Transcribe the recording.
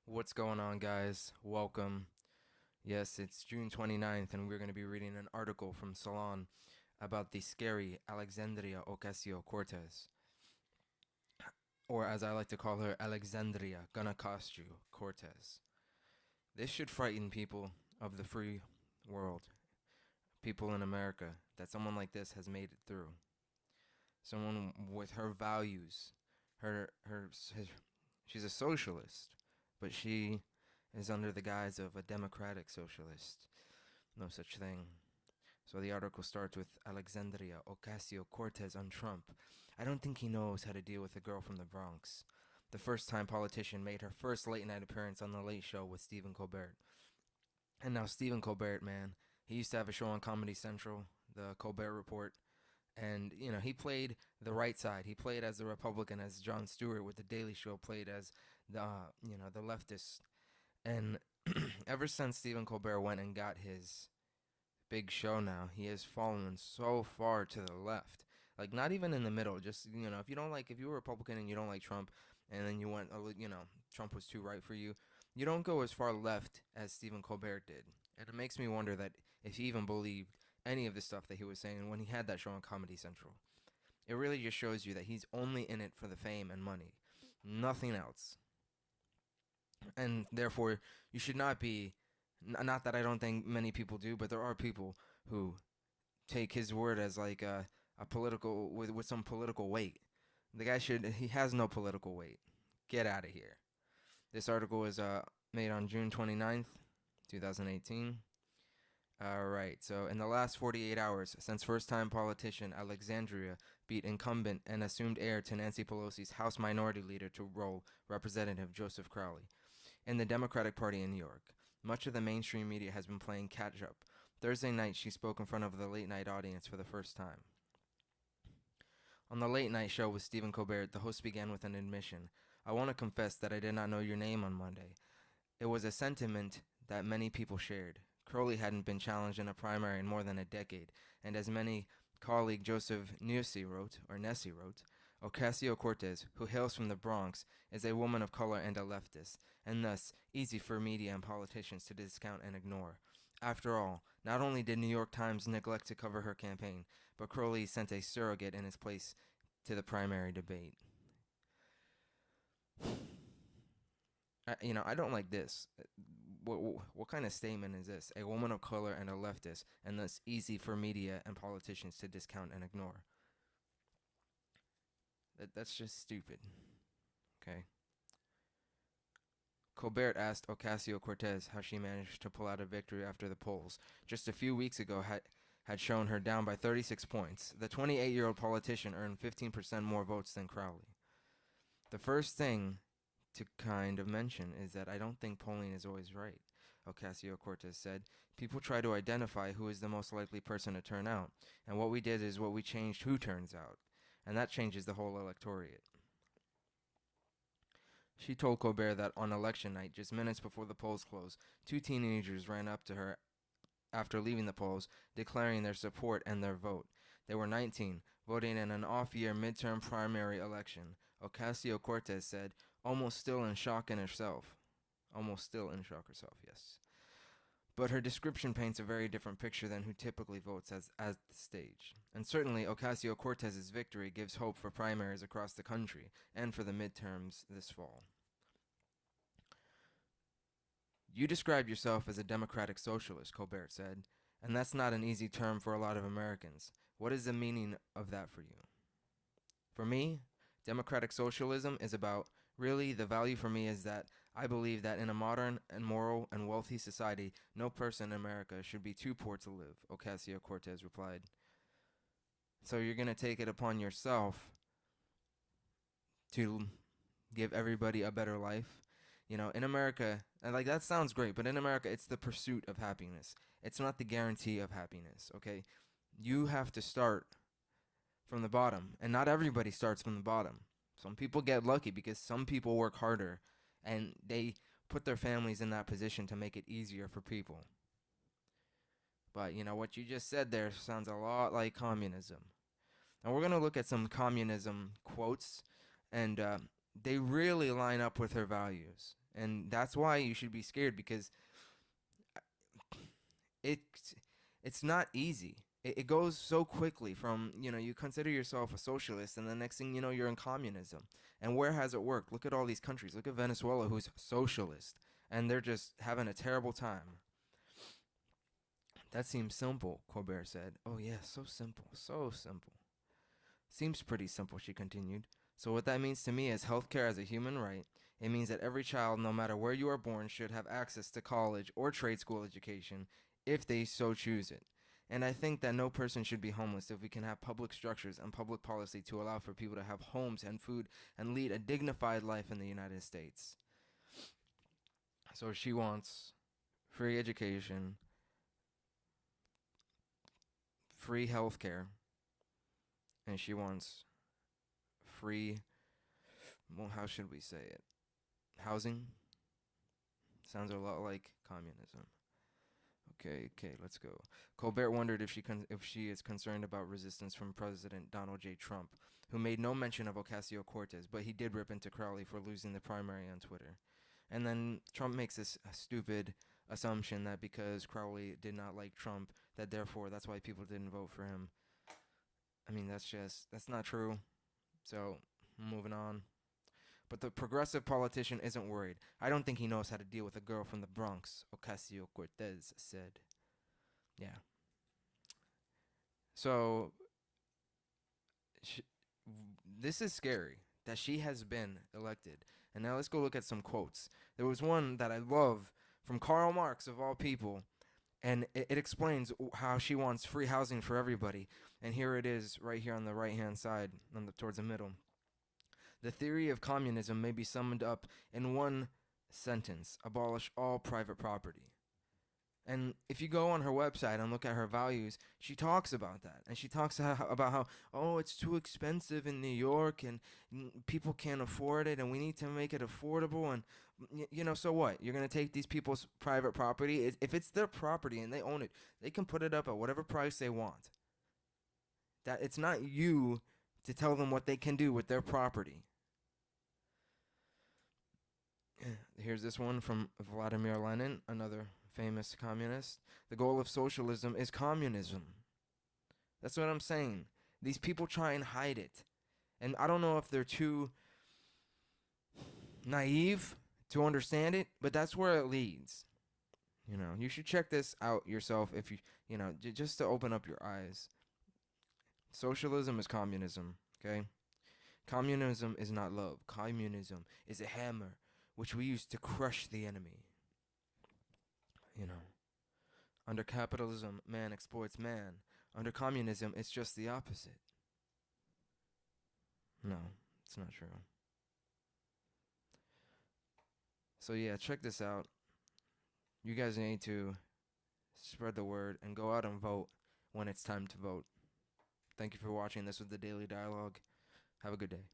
What's going on, guys? Welcome. Yes, it's June 29th, and we're going to be reading an article from Salon about the scary Alexandria Ocasio Cortez, or as I like to call her, Alexandria Gonna Cost You Cortez. This should frighten people of the free world, people in America, that someone like this has made it through. Someone with her values, her she's a socialist, but she is under the guise of a democratic socialist. No such thing. So the article starts with Alexandria Ocasio Cortez on Trump. I don't think he knows how to deal with a girl from the Bronx. The first time politician made her first late night appearance on The Late Show with Stephen Colbert. And now Stephen Colbert, man, he used to have a show on Comedy Central, the Colbert Report, and he played the right side. He played as the Republican, as Jon Stewart with the Daily Show played as the leftist. And ever since Stephen Colbert went and got his big show now, he has fallen so far to the left. Like not even in the middle. Just if you don't like, if you were a Republican and you don't like Trump, and then you went, Trump was too right for you, you don't go as far left as Stephen Colbert did. And it makes me wonder that if he even believed any of the stuff that he was saying when he had that show on Comedy Central. It really just shows you that he's only in it for the fame and money, nothing else. And therefore, you should not be. Not that I don't think many people do, but there are people who take his word as like a political with some political weight. The guy should he has no political weight. Get out of here. This article was made on June 29th, 2018. All right. So, in the last 48 hours, since first-time politician Alexandria beat incumbent and assumed heir to Nancy Pelosi's House Minority Leader to role, Representative Joseph Crowley, in the Democratic Party in New York, much of the mainstream media has been playing catch-up. Thursday night, she spoke in front of the late-night audience for the first time. On the late night show with Stephen Colbert, the host began with an admission. I want to confess that I did not know your name on Monday. It was a sentiment that many people shared. Crowley hadn't been challenged in a primary in more than a decade, and as many colleague Joseph Nessie wrote, Ocasio Cortez, who hails from the Bronx, is a woman of color and a leftist, and thus easy for media and politicians to discount and ignore. After all, not only did New York Times neglect to cover her campaign, but Crowley sent a surrogate in its place to the primary debate. I don't like this. What kind of statement is this? A woman of color and a leftist, and thus easy for media and politicians to discount and ignore. That's just stupid. Okay. Colbert asked Ocasio Cortez how she managed to pull out a victory after the polls, just a few weeks ago, had shown her down by 36 points. The 28-year-old politician earned 15% more votes than Crowley. The first thing to kind of mention is that I don't think polling is always right, Ocasio Cortez said. People try to identify who is the most likely person to turn out, and what we did is what we changed who turns out, and that changes the whole electorate. She told Colbert that on election night, just minutes before the polls closed, two teenagers ran up to her after leaving the polls, declaring their support and their vote. They were 19, voting in an off-year midterm primary election. Ocasio Cortez said, almost still in shock herself. Almost still in shock herself, yes. But her description paints a very different picture than who typically votes at the stage. And certainly, Ocasio Cortez's victory gives hope for primaries across the country and for the midterms this fall. You describe yourself as a democratic socialist, Colbert said, and that's not an easy term for a lot of Americans. What is the meaning of that for you? For me, democratic socialism is about, really, the value for me is that I believe that in a modern and moral and wealthy society, no person in America should be too poor to live, Ocasio Cortez replied. So you're going to take it upon yourself to give everybody a better life? In America, and like that sounds great, but in America, it's the pursuit of happiness. It's not the guarantee of happiness, okay? You have to start from the bottom, and not everybody starts from the bottom. Some people get lucky because some people work harder and they put their families in that position to make it easier for people. But what you just said there sounds a lot like communism. And we're going to look at some communism quotes, and they really line up with her values. And that's why you should be scared, because it's it's not easy. It goes so quickly from, you consider yourself a socialist, and the next thing you know, you're in communism. And where has it worked? Look at all these countries. Look at Venezuela, who's socialist, and they're just having a terrible time. That seems simple, Colbert said. Oh, yeah, so simple, so simple. Seems pretty simple, she continued. So, what that means to me is healthcare as a human right. It means that every child, no matter where you are born, should have access to college or trade school education if they so choose it. And I think that no person should be homeless if we can have public structures and public policy to allow for people to have homes and food and lead a dignified life in the United States. So she wants free education, free healthcare, and she wants free, well, how should we say it? Housing? Sounds a lot like communism. Okay, let's go. Colbert wondered if she is concerned about resistance from President Donald J. Trump, who made no mention of Ocasio Cortez, but he did rip into Crowley for losing the primary on Twitter. And then Trump makes this stupid assumption that because Crowley did not like Trump, that therefore that's why people didn't vote for him. I mean, that's not true. So, moving on. But the progressive politician isn't worried. I don't think he knows how to deal with a girl from the Bronx, Ocasio Cortez said. Yeah. So, sh- this is scary that she has been elected. And now let's go look at some quotes. There was one that I love from Karl Marx, of all people, and it explains how she wants free housing for everybody. And here it is, right here on the right-hand side, towards the middle. The theory of communism may be summed up in one sentence: abolish all private property. And if you go on her website and look at her values, she talks about that. And she talks about how, oh, it's too expensive in New York, and people can't afford it, and we need to make it affordable. And, so what? You're going to take these people's private property? If it's their property and they own it, they can put it up at whatever price they want. That it's not you to tell them what they can do with their property. Here's this one from Vladimir Lenin, another famous communist. The goal of socialism is communism. That's what I'm saying. These people try and hide it. And I don't know if they're too naive to understand it, but that's where it leads. You should check this out yourself if just to open up your eyes. Socialism is communism, okay? Communism is not love. Communism is a hammer which we use to crush the enemy. Under capitalism, man exploits man. Under communism, it's just the opposite. No, it's not true. So yeah, check this out. You guys need to spread the word and go out and vote when it's time to vote. Thank you for watching. This was the Daily Dialogue. Have a good day.